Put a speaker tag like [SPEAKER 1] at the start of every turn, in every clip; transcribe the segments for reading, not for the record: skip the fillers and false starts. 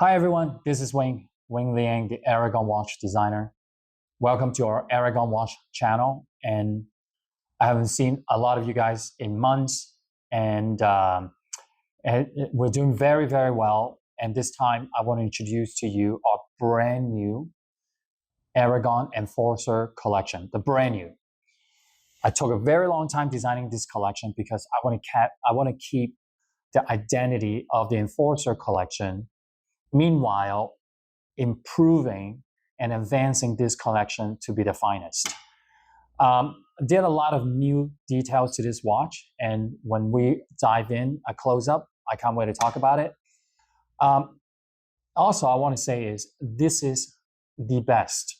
[SPEAKER 1] Hi everyone, this is Wing Liang, the Aragon watch designer. Welcome to our Aragon watch channel. And I haven't seen a lot of you guys in months, and we're doing very, very well. And this time I want to introduce to you our brand new Aragon Enforcer collection, the brand new. I took a very long time designing this collection because I want to keep the identity of the Enforcer collection, meanwhile improving and advancing this collection to be the finest. Did a lot of new details to this watch, and when we dive in a close-up, I can't wait to talk about it. Also, I want to say is this is the best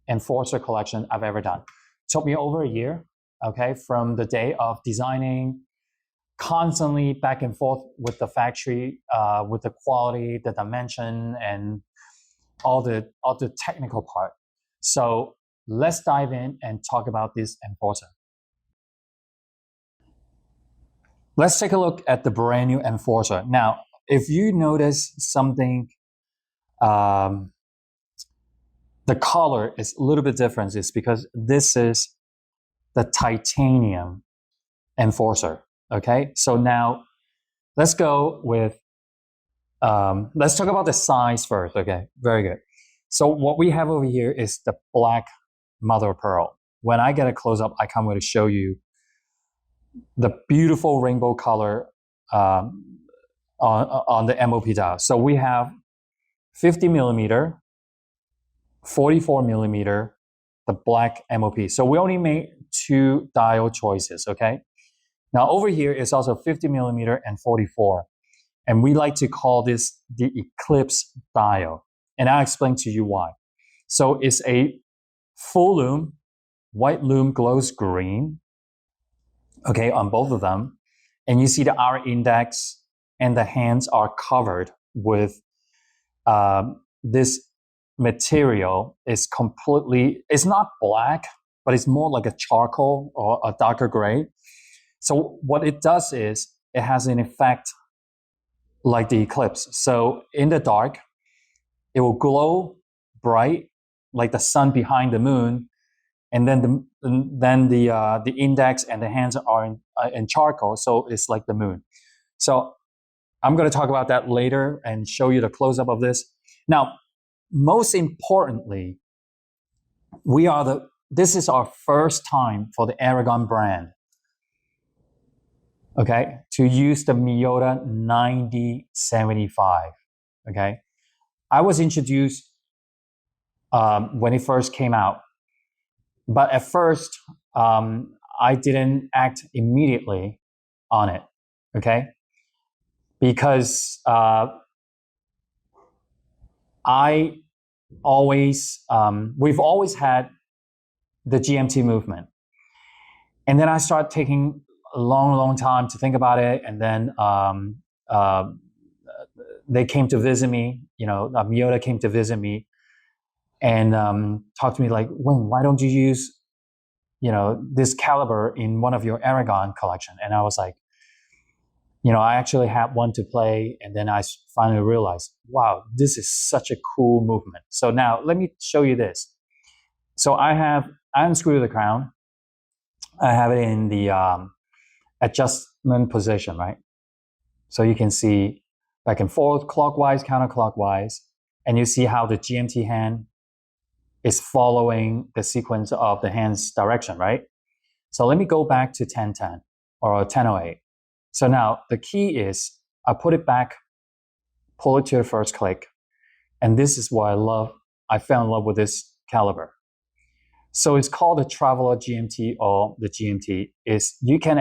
[SPEAKER 1] Enforcer collection I've ever done. It took me over a year, okay, from the day of designing, constantly back and forth with the factory, with the quality, the dimension, and all the technical part. So let's dive in and talk about this Enforcer. Let's take a look at the brand new Enforcer. Now, if you notice something, the color is a little bit different. It's because this is the titanium Enforcer. Okay, so now let's go with, let's talk about the size first. Okay, very good. So what we have over here is the black mother of pearl. When I get a close-up, I can't wait to show you the beautiful rainbow color on the MOP dial. So we have 50 millimeter, 44 millimeter, the black MOP. So we only made two dial choices, okay? Now over here is also 50 millimeter and 44. And we like to call this the Eclipse dial. And I'll explain to you why. So it's a full loom, white loom glows green, okay, on both of them. And you see the hour index and the hands are covered with this material. Is completely, it's not black, but it's more like a charcoal or a darker gray. So what it does is it has an effect like the Eclipse. So in the dark, it will glow bright like the sun behind the moon, and then the index and the hands are in charcoal, so it's like the moon. So I'm going to talk about that later and show you the close-up of this. Now, most importantly, this is our first time for the Aragon brand, okay, to use the Miyota 9075, okay? I was introduced when it first came out, but at first, I didn't act immediately on it, okay? Because we've always had the GMT movement. And then I started taking a long time to think about it. And then they came to visit me, Miyota came to visit me and talked to me like, Wing, why don't you use, this caliber in one of your Aragon collection? And I was like, I actually had one to play. And then I finally realized, wow, this is such a cool movement. So now let me show you this. So I unscrewed the crown. I have it in the adjustment position, right? So you can see back and forth, clockwise, counterclockwise, and you see how the GMT hand is following the sequence of the hand's direction, right? So let me go back to 1010 or 1008. So now the key is I put it back, pull it to the first click, and this is what I love. I fell in love with this caliber. So it's called the Traveler GMT or the GMT. Is you can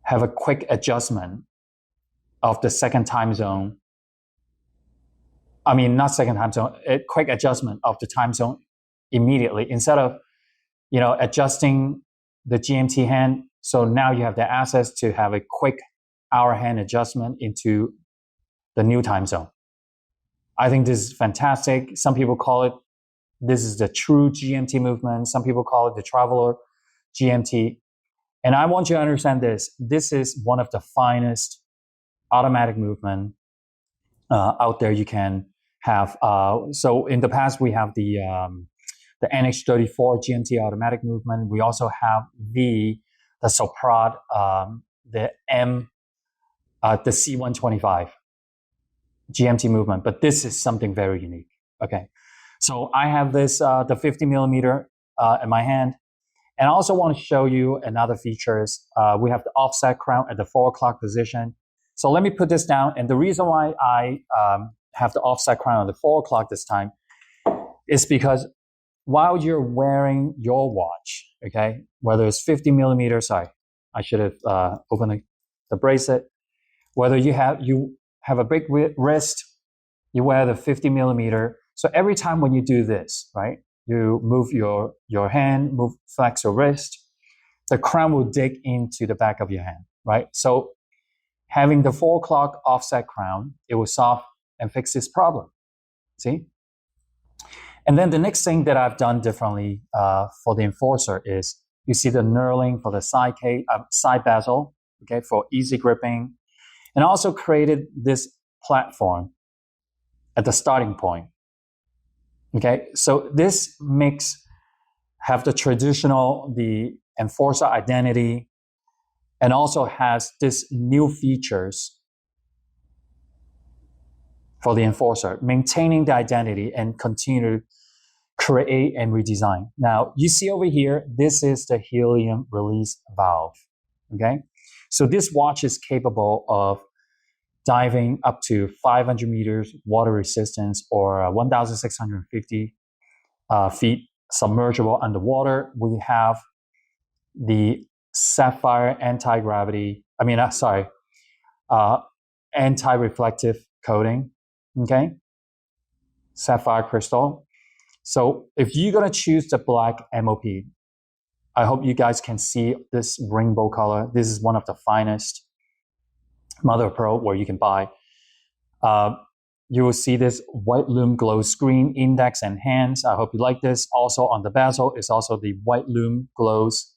[SPEAKER 1] have a quick adjustment of the second time zone. I mean, not second time zone, a quick adjustment of the time zone immediately instead of, adjusting the GMT hand. So now you have the access to have a quick hour hand adjustment into the new time zone. I think this is fantastic. Some people call it, this is the true GMT movement. Some people call it the Traveler GMT. And I want you to understand this. This is one of the finest automatic movement out there you can have. So in the past we have the NH34 GMT automatic movement. We also have the Soprod, the C125 GMT movement, but this is something very unique. Okay, so I have this the 50 millimeter in my hand, and I also want to show you another features. We have the offset crown at the 4 o'clock position. So let me put this down, and the reason why I have the offset crown at the 4 o'clock this time is because while you're wearing your watch, okay, whether it's 50 millimeters, sorry, I should have opened the bracelet. Whether you have a big wrist, you wear the 50 millimeter. So every time when you do this, right, you move your hand, flex your wrist, the crown will dig into the back of your hand, right? So having the 4 o'clock offset crown, it will solve and fix this problem. See? And then the next thing that I've done differently for the Enforcer is you see the knurling for the side bezel, okay, for easy gripping, and also created this platform at the starting point. Okay, so this makes have the traditional the Enforcer identity, and also has this new features for the Enforcer, maintaining the identity and continue to create and redesign. Now, you see over here, this is the Helium release valve, okay? So this watch is capable of diving up to 500 meters water resistance or 1,650 feet submergible underwater. We have the Sapphire anti-reflective coating, okay? Sapphire crystal. So if you're gonna choose the black MOP, I hope you guys can see this rainbow color. This is one of the finest mother of pearl where you can buy. You will see this white lume glow screen, index and hands. I hope you like this. Also on the bezel is also the white lume glows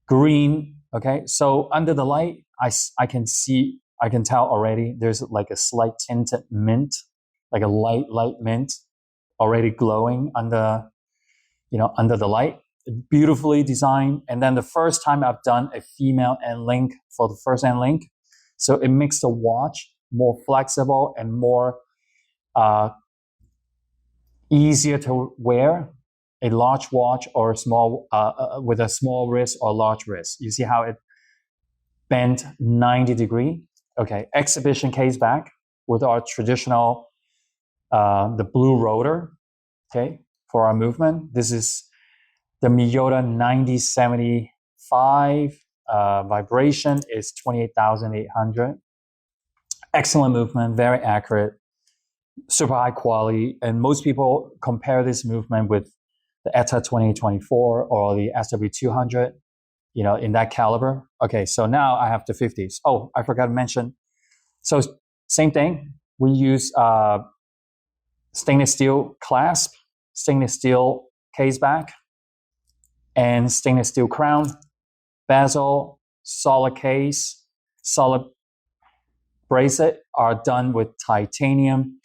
[SPEAKER 1] green. Okay, so under the light, I can tell already there's like a slight tinted mint, like a light mint already glowing under the light. Beautifully designed. And then the first time I've done a female end link for the first end link, so it makes the watch more flexible and more easier to wear. A large watch or a small with a small wrist or large wrist. You see how it bent 90 degrees? Okay, exhibition case back with our traditional the blue rotor, okay, for our movement. This is the Miyota 9075. Vibration is 28,800. Excellent movement, very accurate, super high quality. And most people compare this movement with the ETA 2024 or the SW200, in that caliber. Okay, so now I have the 50s. Oh, I forgot to mention. So same thing. We use stainless steel clasp, stainless steel case back, and stainless steel crown, bezel, solid case, solid bracelet are done with titanium.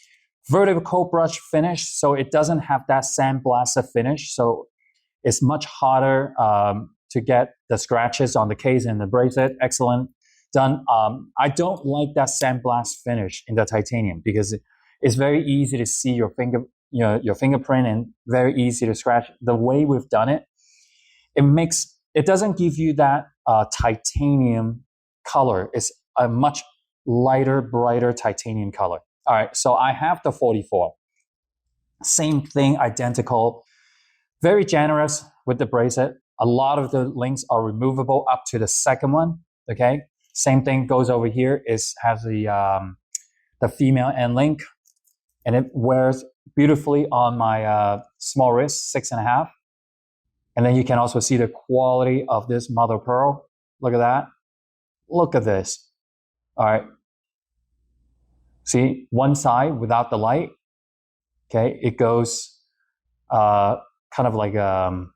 [SPEAKER 1] Vertical brush finish, so it doesn't have that sandblasted finish, so it's much harder to get the scratches on the case and the bracelet. Excellent done. I don't like that sandblast finish in the titanium because it's very easy to see your fingerprint and very easy to scratch. The way we've done it, it doesn't give you that titanium color. It's a much lighter, brighter titanium color. All right, so I have the 44. Same thing, identical. Very generous with the bracelet. A lot of the links are removable up to the second one, okay? Same thing goes over here. It has the female end link, and it wears beautifully on my small wrist, 6.5. And then you can also see the quality of this mother of pearl. Look at that. Look at this. All right. See, one side without the light, okay, it goes kind of like a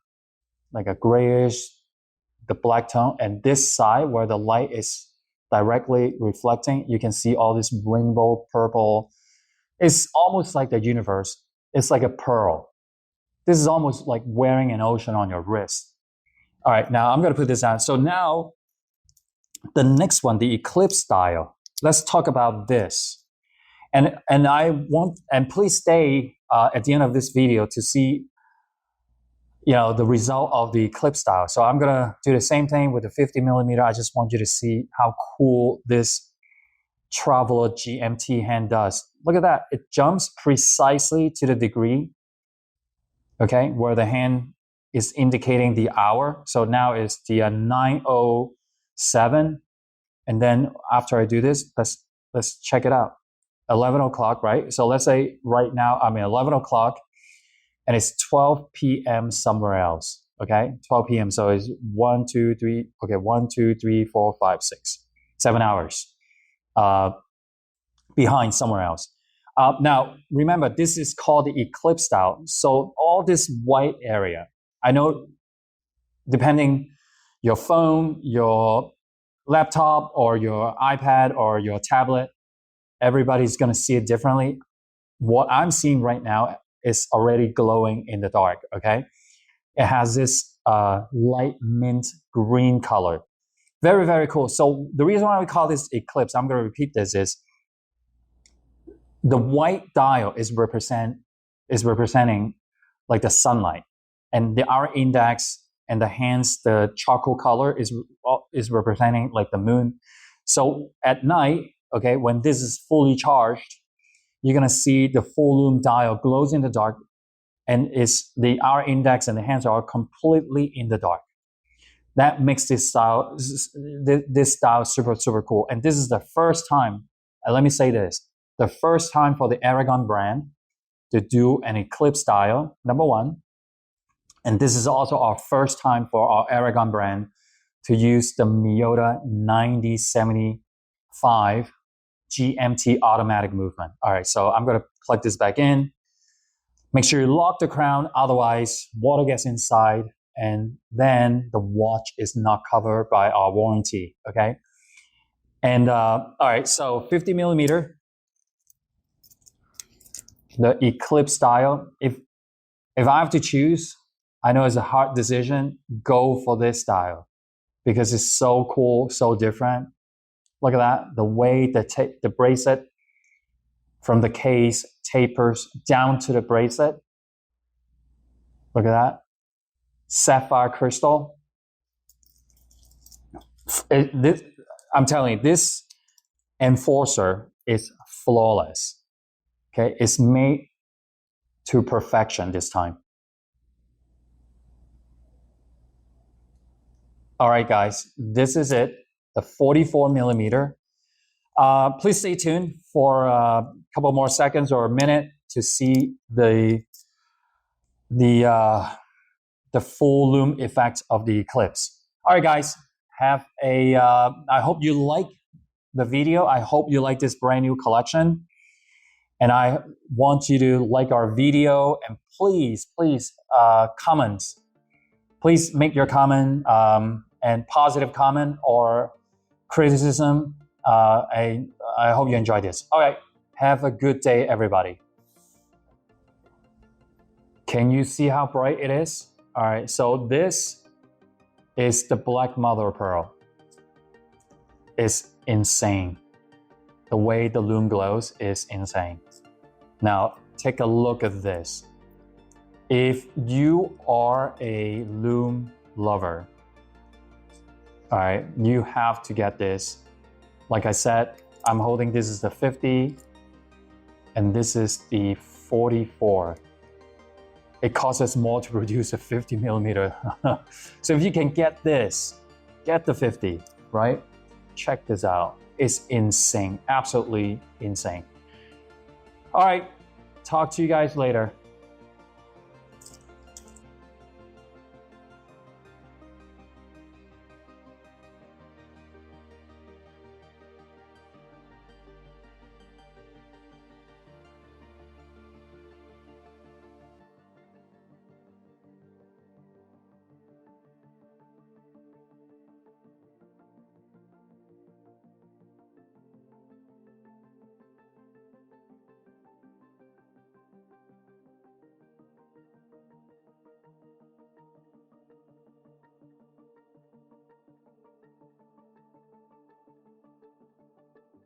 [SPEAKER 1] grayish, the black tone, and this side where the light is directly reflecting, you can see all this rainbow purple. It's almost like the universe. It's like a pearl. This is almost like wearing an ocean on your wrist. All right, now I'm going to put this on. So now the next one, the Eclipse style. Let's talk about this. And please stay at the end of this video to see the result of the Eclipse style. So I'm gonna do the same thing with the 50 millimeter. I just want you to see how cool this Traveler GMT hand does. Look at that, it jumps precisely to the degree, okay, where the hand is indicating the hour. So now it's the 9:07, and then after I do this, let's check it out. 11 o'clock, right? So let's say right now I'm at 11 o'clock, and it's 12 p.m. somewhere else, okay? 12 p.m. So it's 1, 2, 3, okay, 1, 2, 3, 4, 5, 6, 7 hours behind somewhere else. Now, remember, this is called the Eclipse style. So all this white area, I know depending your phone, your laptop, or your iPad, or your tablet, everybody's gonna see it differently. What I'm seeing right now is already glowing in the dark, okay? It has this light mint green color. Very, very cool. So the reason why we call this Eclipse, I'm going to repeat this, is the white dial is representing like the sunlight, and the hour index and the hands, the charcoal color is representing like the moon. So at night, okay, when this is fully charged, you're gonna see the full loom dial glows in the dark, and the hour index and the hands are completely in the dark. That makes this style super, super cool. And this is the first time, let me say this, the first time for the Aragon brand to do an Eclipse style, number one. And this is also our first time for our Aragon brand to use the Miyota 9075 GMT automatic movement. All right, so I'm going to plug this back in. Make sure you lock the crown, otherwise water gets inside, and then the watch is not covered by our warranty, okay? And all right, so 50 millimeter, the Eclipse style. If I have to choose, I know it's a hard decision, go for this style because it's so cool, so different. Look at that, the way the bracelet from the case tapers down to the bracelet. Look at that. Sapphire crystal. I'm telling you, this Enforcer is flawless. Okay, it's made to perfection this time. All right, guys, this is it. The 44 millimeter. Please stay tuned for a couple more seconds or a minute to see the full loom effect of the Eclipse. All right, guys, I hope you like the video. I hope you like this brand new collection. And I want you to like our video, and please comment. Please make your comment and positive comment or criticism. I hope you enjoyed this. All right, have a good day, everybody. Can you see how bright it is? All right, so this is the black mother of pearl. It's insane. The way the loom glows is insane. Now, take a look at this. If you are a loom lover, all right, you have to get this. Like I said, I'm holding, this is the 50, and this is the 44. It costs us more to produce a 50 millimeter. So if you can get this, get the 50, right? Check this out. It's insane, absolutely insane. All right, talk to you guys later.